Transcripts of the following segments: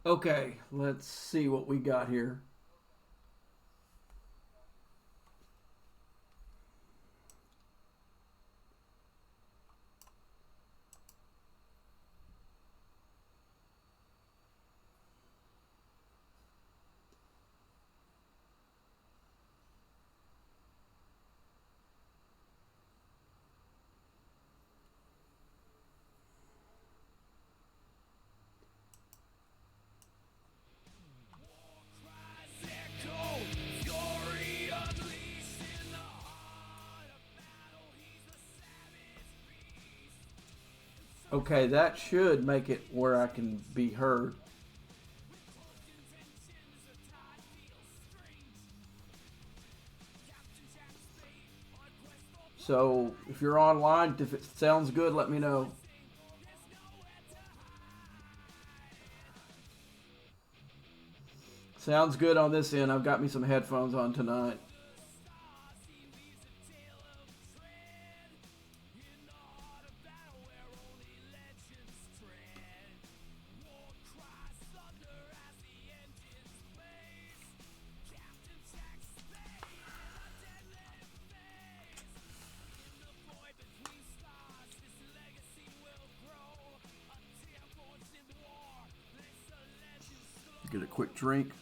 Okay, let's see what we got here. Okay, that should make it where I can be heard. So if you're online, if it sounds good, let me know. Sounds good on this end. I've got me some headphones on tonight. Get a quick drink.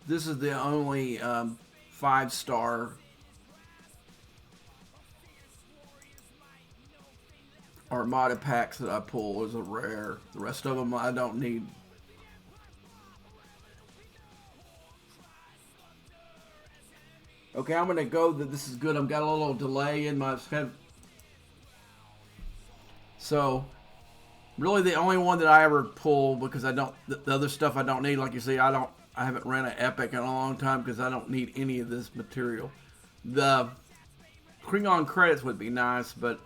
This is the only 5-star Armada packs that I pull as a rare. The rest of them I don't need. Okay, I'm gonna go that this is good. I've got a little delay in my head. So really the only one that I ever pull because I don't the other stuff I don't need. Like you see, I haven't ran an epic in a long time because I don't need any of this material. The Klingon credits would be nice, but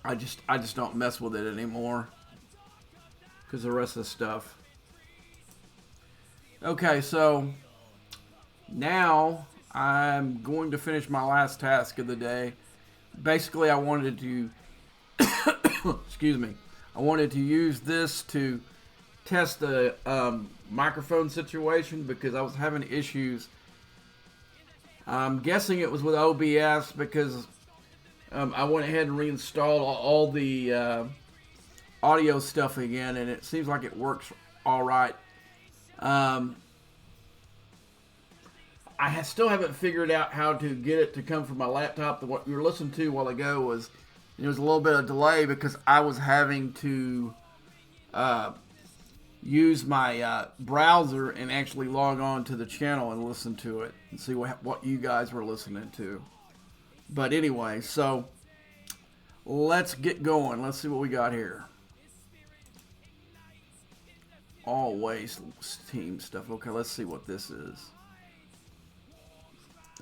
I just don't mess with it anymore because the rest of the stuff. Okay, so now I'm going to finish my last task of the day. Basically, I wanted to excuse me. I wanted to use this to test the microphone situation because I was having issues. I'm guessing it was with OBS because I went ahead and reinstalled all the audio stuff again, and it seems like it works all right. I still haven't figured out how to get it to come from my laptop. What you were listening to a while ago was there was a little bit of delay because I was having to use my browser and actually log on to the channel and listen to it and see what you guys were listening to. But anyway, so let's get going. Let's see what we got here. Always team stuff. Okay, let's see what this is.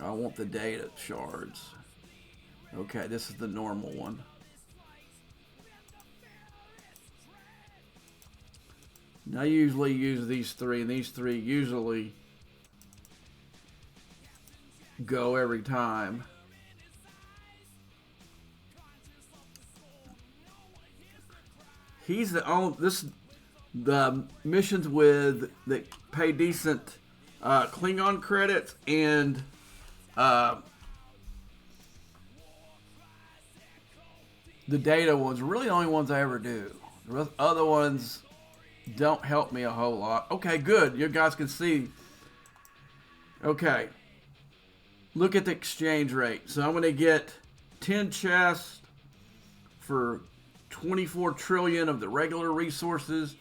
I want the data shards. Okay, this is the normal one. Now I usually use these three, and these three usually go every time. He's the only the missions with that pay decent Klingon credits and the data ones are really the only ones I ever do. The other ones don't help me a whole lot. Okay, good. You guys can see. Okay. Look at the exchange rate. So I'm going to get 10 chests for 24 trillion of the regular resources.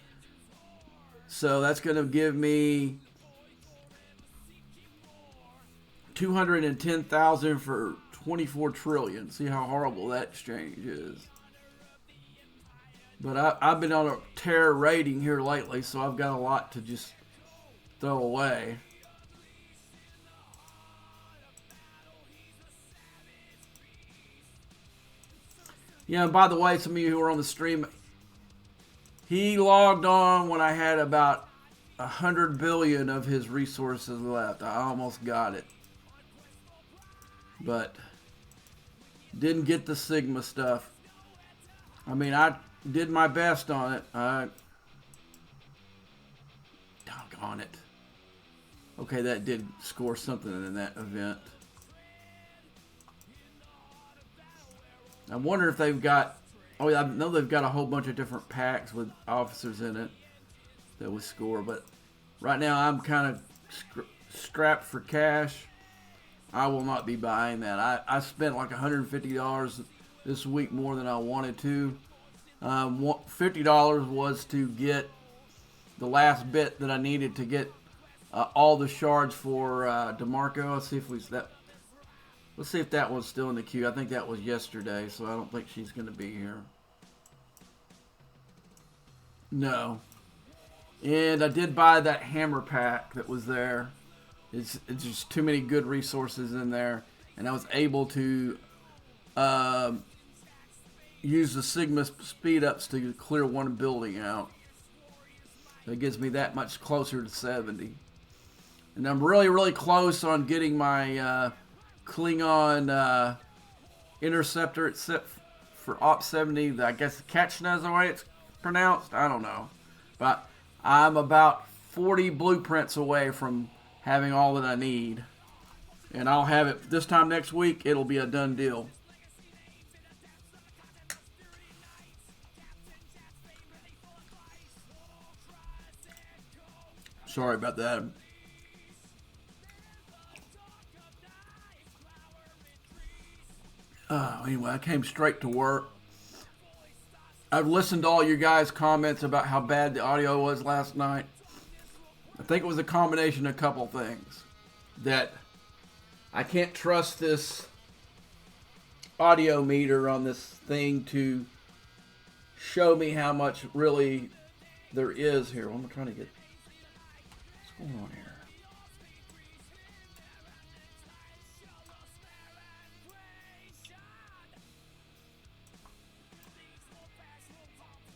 So that's going to give me 210,000 for 24 trillion. See how horrible that exchange is. But I've been on a terror rating here lately, so I've got a lot to just throw away. Yeah, and by the way, some of you who are on the stream, he logged on when I had about 100 billion of his resources left. I almost got it. But didn't get the Sigma stuff. I mean, I did my best on it. Doggone it. Okay, that did score something in that event. I wonder if they've got... Oh, yeah, I know they've got a whole bunch of different packs with officers in it that would score. But right now, I'm kind of strapped for cash. I will not be buying that. I spent like $150 this week more than I wanted to. $50 was to get the last bit that I needed to get all the shards for DeMarco. Let's see if that was still in the queue. I think that was yesterday, so I don't think she's going to be here. No. And I did buy that hammer pack that was there. It's just too many good resources in there. And I was able to use the Sigma speed ups to clear one building out. That gets me that much closer to 70. And I'm really, really close on getting my Klingon interceptor, except for Op 70. I guess Kachna is the way it's pronounced. I don't know. But I'm about 40 blueprints away from having all that I need. And I'll have it this time next week. It'll be a done deal. Sorry about that. Anyway, I came straight to work. I've listened to all your guys' comments about how bad the audio was last night. I think it was a combination of a couple things. That I can't trust this audio meter on this thing to show me how much really there is here. I'm trying to get... What's going on here?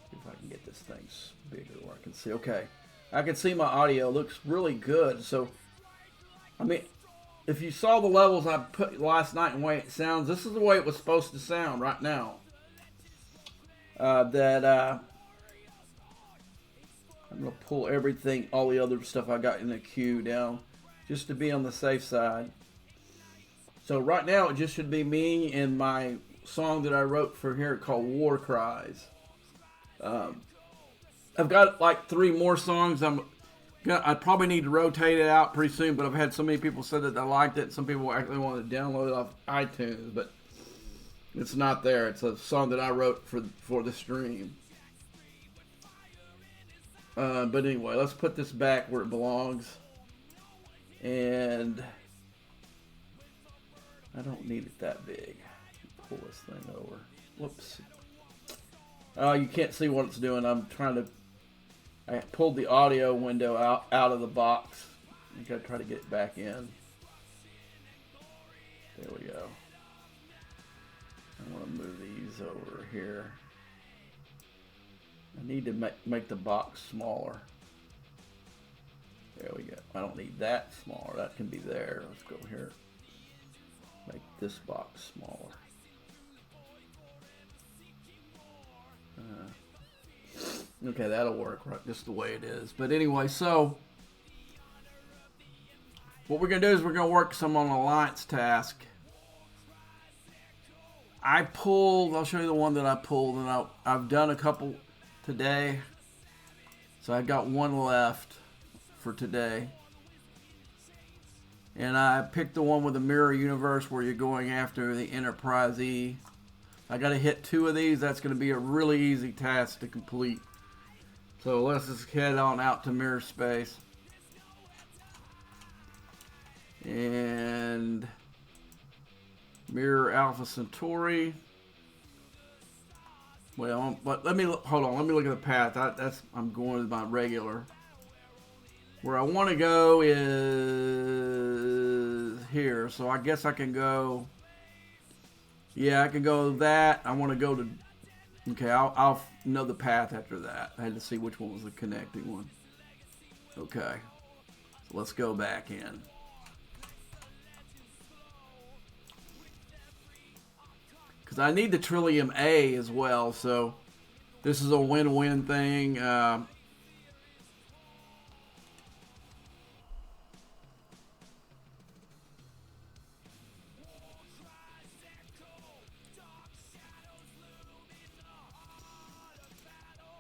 See if I can get this thing bigger where I can see. Okay. I can see my audio. Looks really good. So, I mean, if you saw the levels I put last night and the way it sounds, this is the way it was supposed to sound right now. I'm going to pull everything, all the other stuff I got in the queue down, just to be on the safe side. So right now, it just should be me and my song that I wrote for here called War Cries. I've got like 3 more songs. I probably need to rotate it out pretty soon, but I've had so many people say that they liked it. Some people actually wanted to download it off iTunes, but it's not there. It's a song that I wrote for the stream. But anyway, let's put this back where it belongs. And I don't need it that big. Pull this thing over. Whoops. Oh, you can't see what it's doing. I pulled the audio window out of the box. I gotta try to get it back in. There we go. I want to move these over here. I need to make the box smaller. There we go. I don't need that smaller. That can be there. Let's go here. Make this box smaller. Okay, that'll work right just the way it is. But anyway, so what we're going to do is we're going to work some on Alliance task. I'll show you the one that I pulled, and I've done a couple today. So I've got one left for today. And I picked the one with the mirror universe where you're going after the Enterprise E. I got to hit 2 of these. That's going to be a really easy task to complete. So let's just head on out to Mirror Space. And Mirror Alpha Centauri. Well, but hold on. Let me look at the path. I'm going with my regular. Where I want to go is here. So I guess I can go Yeah, I could go that. I want to go to. Okay, I'll know the path after that. I had to see which one was the connecting one. Okay, so let's go back in. Because I need the Trillium A as well, so this is a win-win thing.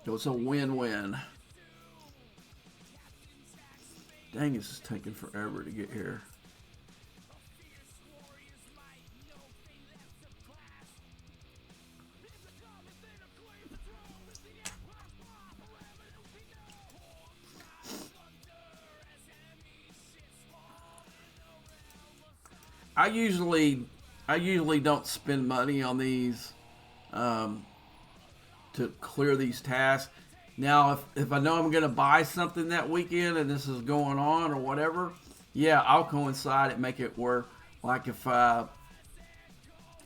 So it's a win-win. Dang, this is taking forever to get here. I usually don't spend money on these to clear these tasks. Now, if I know I'm going to buy something that weekend and this is going on or whatever, yeah, I'll coincide it, make it work. Like if I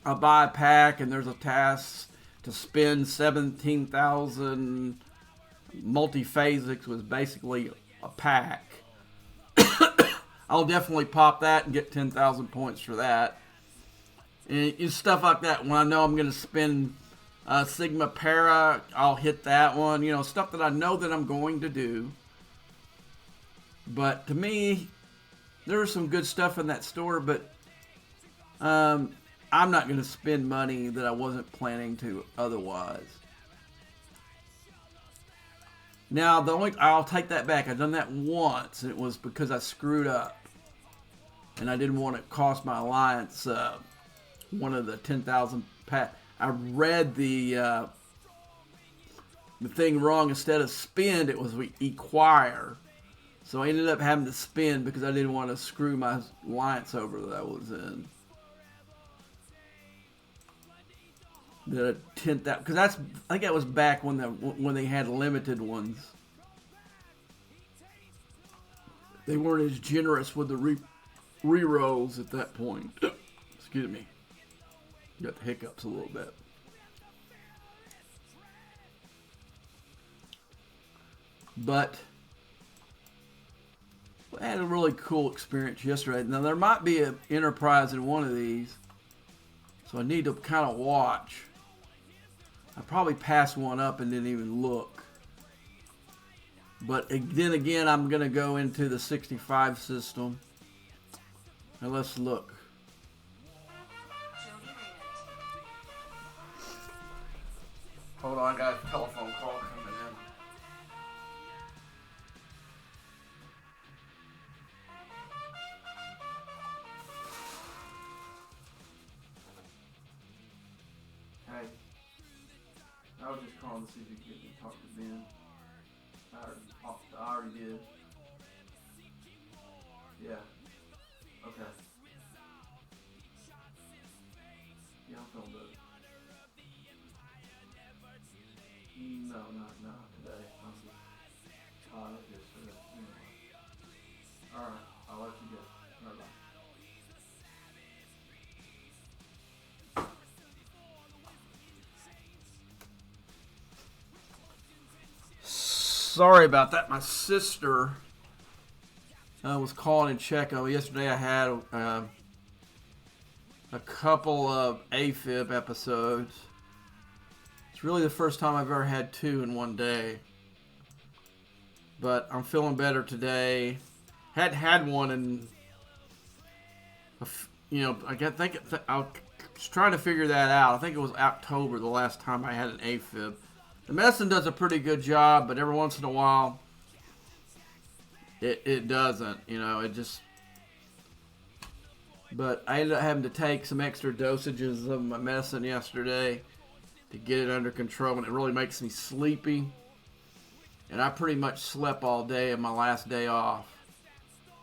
buy a pack and there's a task to spend 17,000 multiphasics was basically a pack. I'll definitely pop that and get 10,000 points for that. And stuff like that. When I know I'm going to spend Sigma Para, I'll hit that one. You know, stuff that I know that I'm going to do. But to me, there's some good stuff in that store, but I'm not going to spend money that I wasn't planning to otherwise. Now, I'll take that back. I've done that once, and it was because I screwed up. And I didn't want to cost my alliance one of the 10,000 pack. I read the thing wrong. Instead of spend, it was acquire. So I ended up having to spend because I didn't want to screw my alliance over that I was in. The 10,000, because I think that was back when they had limited ones. They weren't as generous with the re-rolls at that point. Excuse me. Got the hiccups a little bit. But I had a really cool experience yesterday. Now there might be an Enterprise in one of these, so I need to kind of watch. I probably passed one up and didn't even look. But then again, I'm going to go into the 65 system. Now let's look. Hold on, I got a telephone call coming in. Hey, I was just calling to see if you could get me to talk to Ben. I already did. Yeah. Okay. Yeah, I'm feeling better. No, not today. I'm just tired yesterday. Anyway. Alright, I'll let you go. Bye-bye. Sorry about that. My sister was calling and checking. Yesterday I had a couple of AFib episodes. It's really the first time I've ever had 2 in one day. But I'm feeling better today. Hadn't had one in, I was trying to figure that out. I think it was October the last time I had an AFib. The medicine does a pretty good job, but every once in a while, it doesn't. It just. But I ended up having to take some extra dosages of my medicine yesterday to get it under control, and it really makes me sleepy. And I pretty much slept all day on my last day off.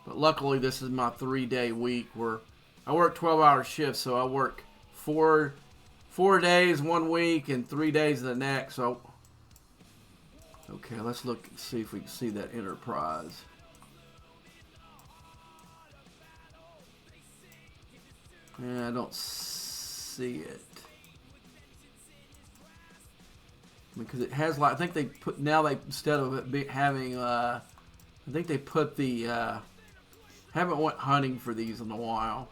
But luckily, this is my 3-day week where I work 12-hour shifts, so I work 4 days 1 week and 3 days the next. So, okay, let's look and see if we can see that Enterprise. Yeah, I don't see it. Because it has like, I think they put, now they, instead of it having, I think they put the, haven't went hunting for these in a while.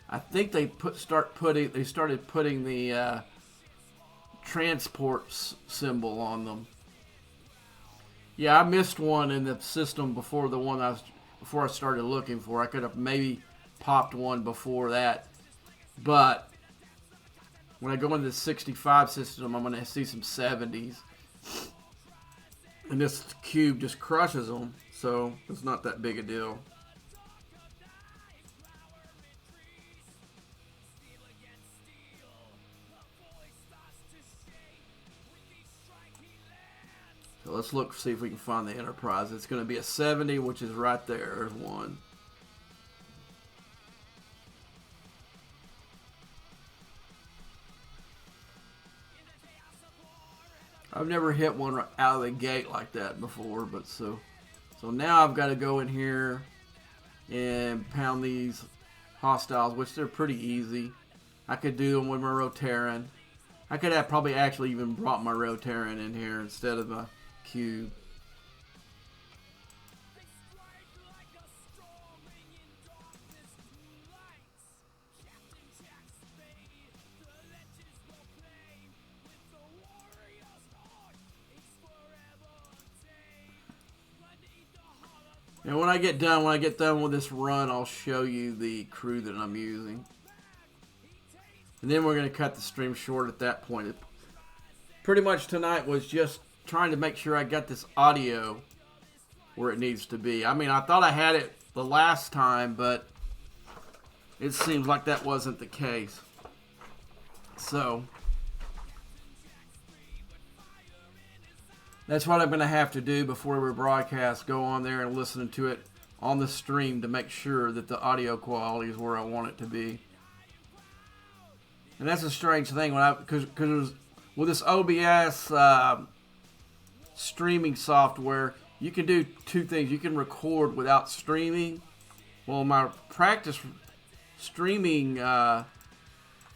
I think they started putting the transport symbol on them. Yeah, I missed one in the system before before I started looking for. I could have maybe popped one before that, but when I go into the 65 system, I'm going to see some 70s, and this cube just crushes them, so it's not that big a deal. So let's look, see if we can find the Enterprise. It's going to be a 70, which is right there. There's one. I've never hit one right out of the gate like that before, but so now I've got to go in here and pound these hostiles, which they're pretty easy. I could do them with my Rotaran. I could have probably actually even brought my Rotaran in here instead of my cube. And when I get done with this run, I'll show you the crew that I'm using. And then we're going to cut the stream short at that point. Pretty much tonight was just trying to make sure I got this audio where it needs to be. I mean, I thought I had it the last time, but it seems like that wasn't the case. So that's what I'm going to have to do before we broadcast. Go on there and listen to it on the stream to make sure that the audio quality is where I want it to be. And that's a strange thing because with this OBS streaming software, you can do two things. You can record without streaming. Well, my practice streaming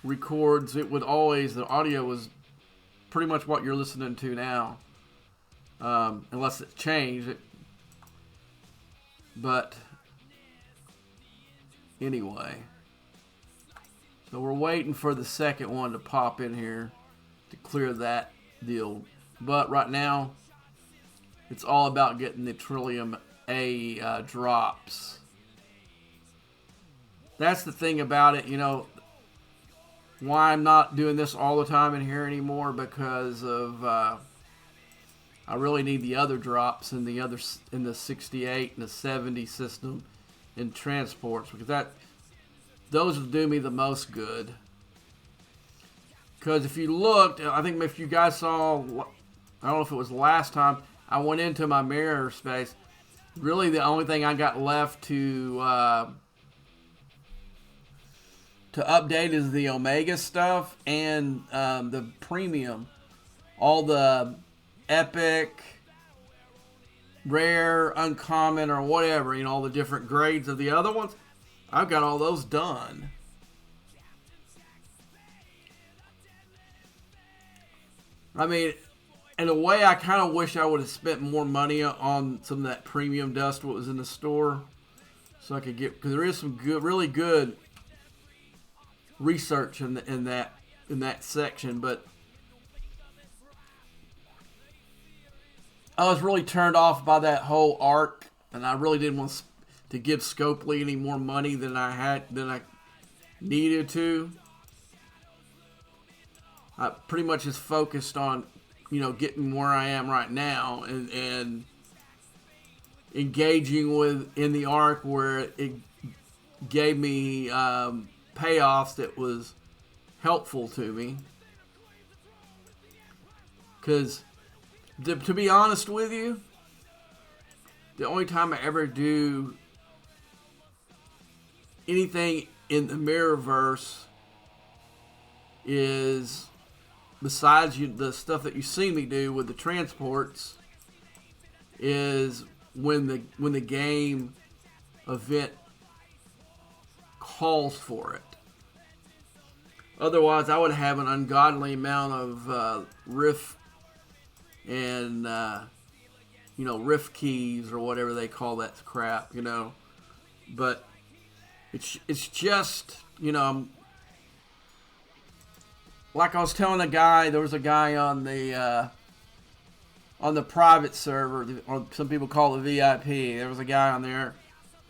records, it would always, the audio was pretty much what you're listening to now. Unless it changed. But anyway. So we're waiting for the second one to pop in here to clear that deal. But right now, it's all about getting the Trillium A drops. That's the thing about it, you know, why I'm not doing this all the time in here anymore, because of I really need the other drops in the 68 and the 70 system in transports, because those will do me the most good. Because if you looked, I think if you guys saw, I don't know if it was last time, I went into my mirror space. Really the only thing I got left to update is the Omega stuff and the premium. All the epic, rare, uncommon, or whatever, you know, all the different grades of the other ones, I've got all those done. I mean, in a way, I kind of wish I would have spent more money on some of that premium dust what was in the store, so I could get, because there is some good, really good research in that section, but I was really turned off by that whole arc, and I really didn't want to give Scopely any more money than I needed to. I pretty much just focused on, you know, getting where I am right now and engaging in the arc where it gave me payoffs that was helpful to me. Because to be honest with you, the only time I ever do anything in the Mirrorverse is, besides the stuff that you see me do with the transports, is when the game event calls for it. Otherwise, I would have an ungodly amount of riff and riff keys or whatever they call that crap, But it's just like I was telling a guy. There was a guy on the private server, or some people call it VIP. There was a guy on there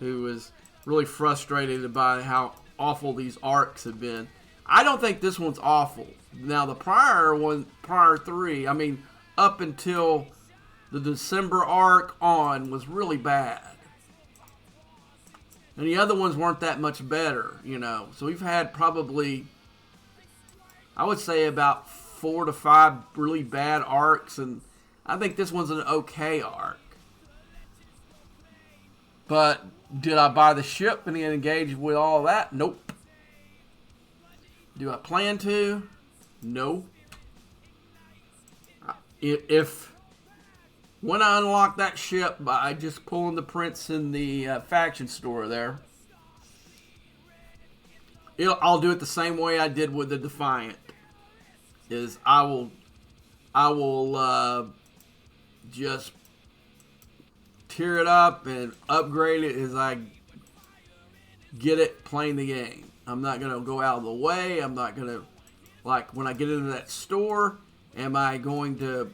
who was really frustrated by how awful these arcs have been. I don't think this one's awful. Now the prior three, up until the December arc on, was really bad. And the other ones weren't that much better, So we've had probably, I would say, about 4 to 5 really bad arcs, and I think this one's an okay arc. But did I buy the ship and engage with all that? Nope. Do I plan to? No. When I unlock that ship by just pulling the prints in the faction store there, I'll do it the same way I did with the Defiant. Is I will just tear it up and upgrade it as I get it playing the game. I'm not going to go out of the way. I'm not going to, when I get into that store, am I going to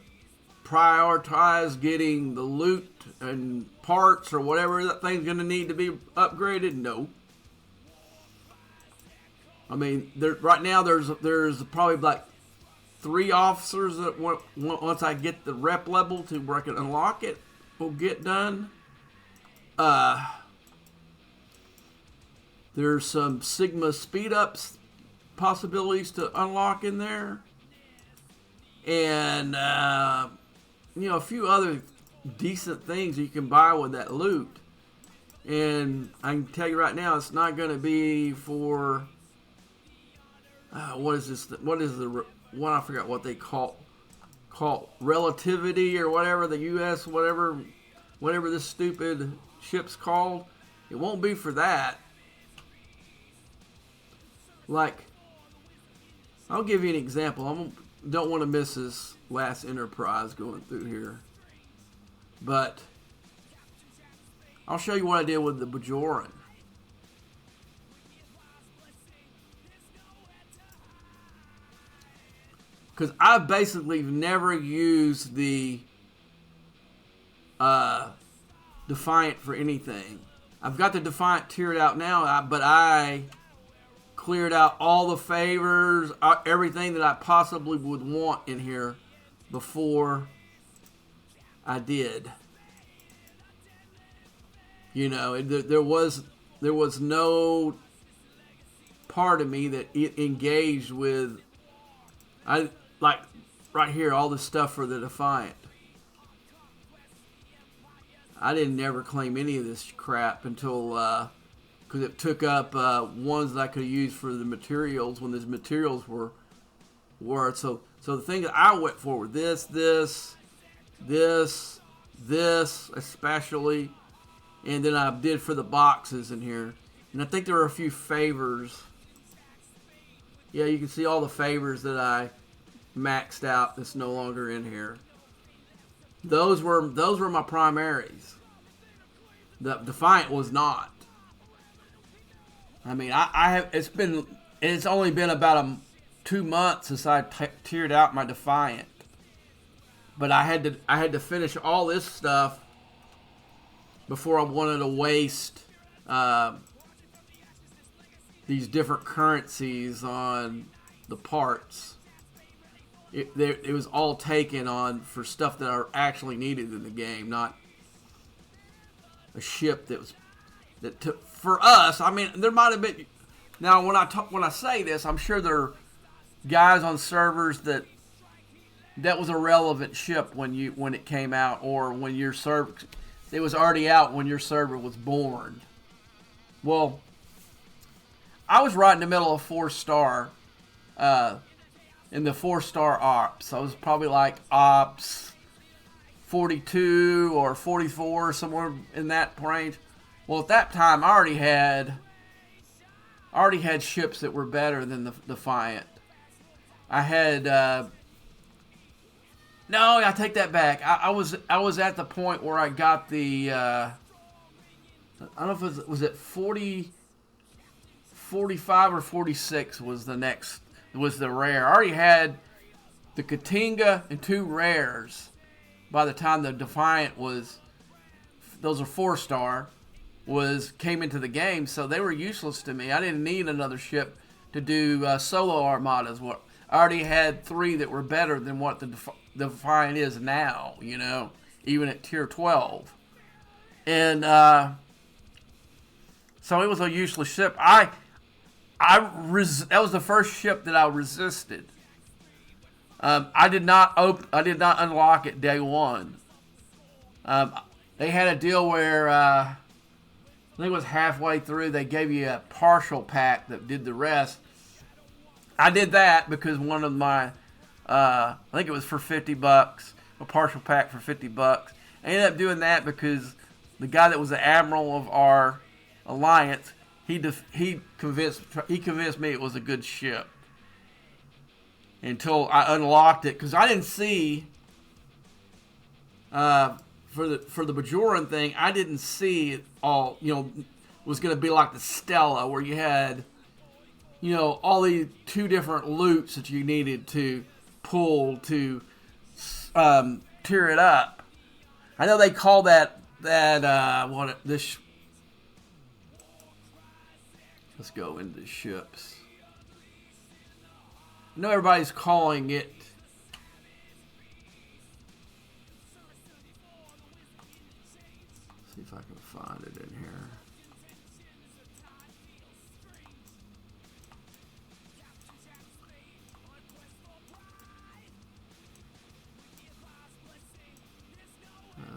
prioritize getting the loot and parts or whatever that thing's going to need to be upgraded? No. Right now there's probably like 3 officers that once I get the rep level to where I can unlock it, will get done. There's some Sigma speed ups possibilities to unlock in there, and a few other decent things you can buy with that loot. And I can tell you right now, it's not going to be for what is this? What is the one? I forgot what they call relativity or whatever, the U.S. whatever this stupid ship's called. It won't be for that. I'll give you an example. I don't want to miss this last Enterprise going through here, but I'll show you what I did with the Bajoran. Because I basically never used the Defiant for anything. I've got the Defiant tiered out now, but I cleared out all the favors, everything that I possibly would want in here before I did. There was no part of me that engaged with, right here, all the stuff for the Defiant. I didn't never claim any of this crap until, because it took up ones that I could use for the materials when those materials were so the thing that I went for were this especially, and then I did for the boxes in here, and I think there were a few favors. Yeah, you can see all the favors that I maxed out that's no longer in here. Those were my primaries. The Defiant was not. It's only been about 2 months since I tiered out my Defiant. But I had to finish all this stuff before I wanted to waste these different currencies on the parts. It was all taken on for stuff that are actually needed in the game, not a ship that took for us. There might have been. Now, when I say this, I'm sure there are guys on servers that was a relevant ship when it came out, or when your server, it was already out when your server was born. Well, I was right in the middle of 4-star, in the 4-star ops. I was probably like ops 42 or 44, somewhere in that range. Well, at that time, I already had I already had ships that were better than the Defiant. I had no, I take that back. I was at the point where I got the I don't know if it was it 40, 45 or 46 was the next was the rare. I already had the Katinga and 2 rares by the time the Defiant was, those are 4-star, came into the game, so they were useless to me. I didn't need another ship to do solo armadas. What I already had 3 that were better than what the Defiant is now, even at tier 12. And so it was a useless ship. That was the first ship that I resisted. I did not unlock it day one. They had a deal where I think it was halfway through they gave you a partial pack that did the rest. I did that because one of my I think it was for $50, a partial pack for $50. I ended up doing that because the guy that was the admiral of our alliance, he convinced me it was a good ship. Until I unlocked it, because I didn't see for the Bajoran thing, I didn't see it all. Was going to be like the Stella, where you had all these 2 different loots that you needed to pull to tear it up. I know they call that this. Let's go into ships. I know everybody's calling it. See if I can find it in here.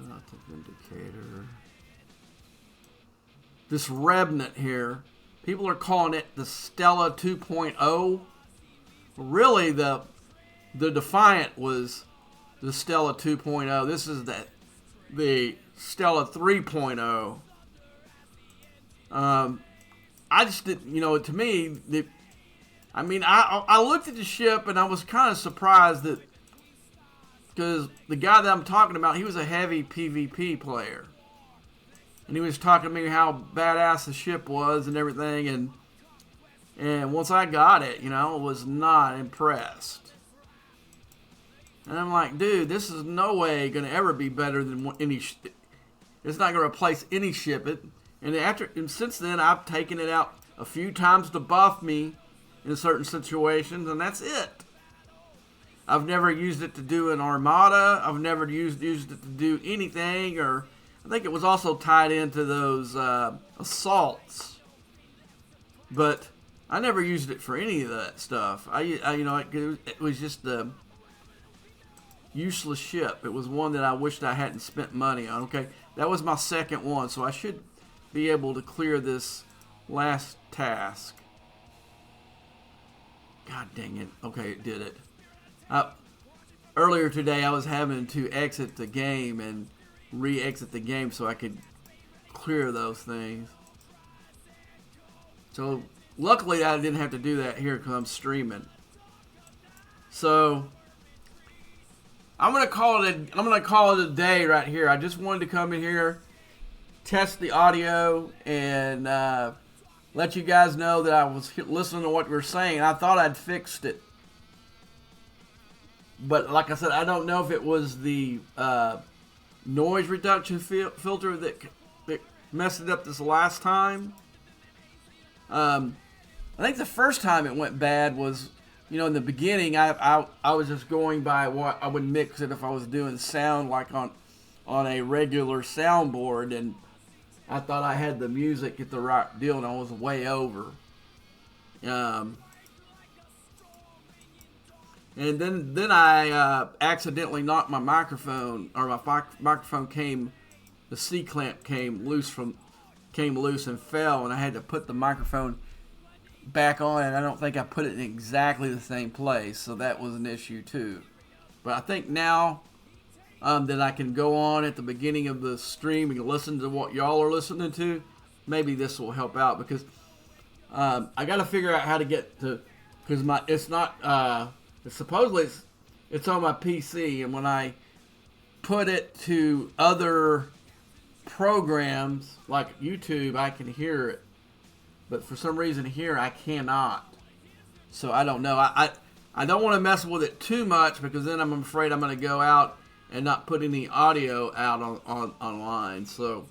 Not the Vindicator. This Revenant here. People are calling it the Stella 2.0. Really, the Defiant was the Stella 2.0. This is the Stella 3.0. I just didn't, to me, I looked at the ship and I was kind of surprised that, because the guy that I'm talking about, he was a heavy PvP player. And he was talking to me how badass the ship was and everything, and once I got it, I was not impressed. And I'm like, dude, this is no way going to ever be better than any. It's not going to replace any ship. And since then, I've taken it out a few times to buff me in certain situations, and that's it. I've never used it to do an armada. I've never used it to do anything, or I think it was also tied into those assaults. But I never used it for any of that stuff. It was just a useless ship. It was one that I wished I hadn't spent money on. Okay, that was my second one, so I should be able to clear this last task. God dang it. Okay, it did it. Earlier today, I was having to exit the game and re-exit the game so I could clear those things. So luckily, I didn't have to do that here because I'm streaming. So I'm gonna call it a day right here. I just wanted to come in here, test the audio, and let you guys know that I was listening to what you were saying. I thought I'd fixed it, but like I said, I don't know if it was the noise reduction filter that messed it up this last time. I think the first time it went bad was, in the beginning, I was just going by what I would mix it if I was doing sound like on a regular soundboard, and I thought I had the music at the right deal, and I was way over. And then I accidentally knocked my microphone, or my microphone the C-clamp came loose and fell, and I had to put the microphone back on, and I don't think I put it in exactly the same place, so that was an issue too. But I think now that I can go on at the beginning of the stream and listen to what y'all are listening to, maybe this will help out, because I got to figure out how to get to, because it's not, supposedly it's on my PC, and when I put it to other programs like YouTube, I can hear it. But for some reason here, I cannot. So I don't know. I don't want to mess with it too much, because then I'm afraid I'm going to go out and not put any audio out online. So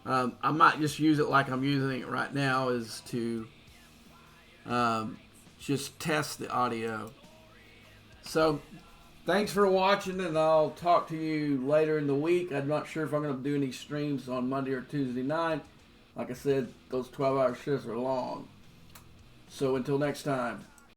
I might just use it like I'm using it right now, is to just test the audio. So thanks for watching, and I'll talk to you later in the week. I'm not sure if I'm going to do any streams on Monday or Tuesday night. Like I said, those 12-hour shifts are long. So until next time.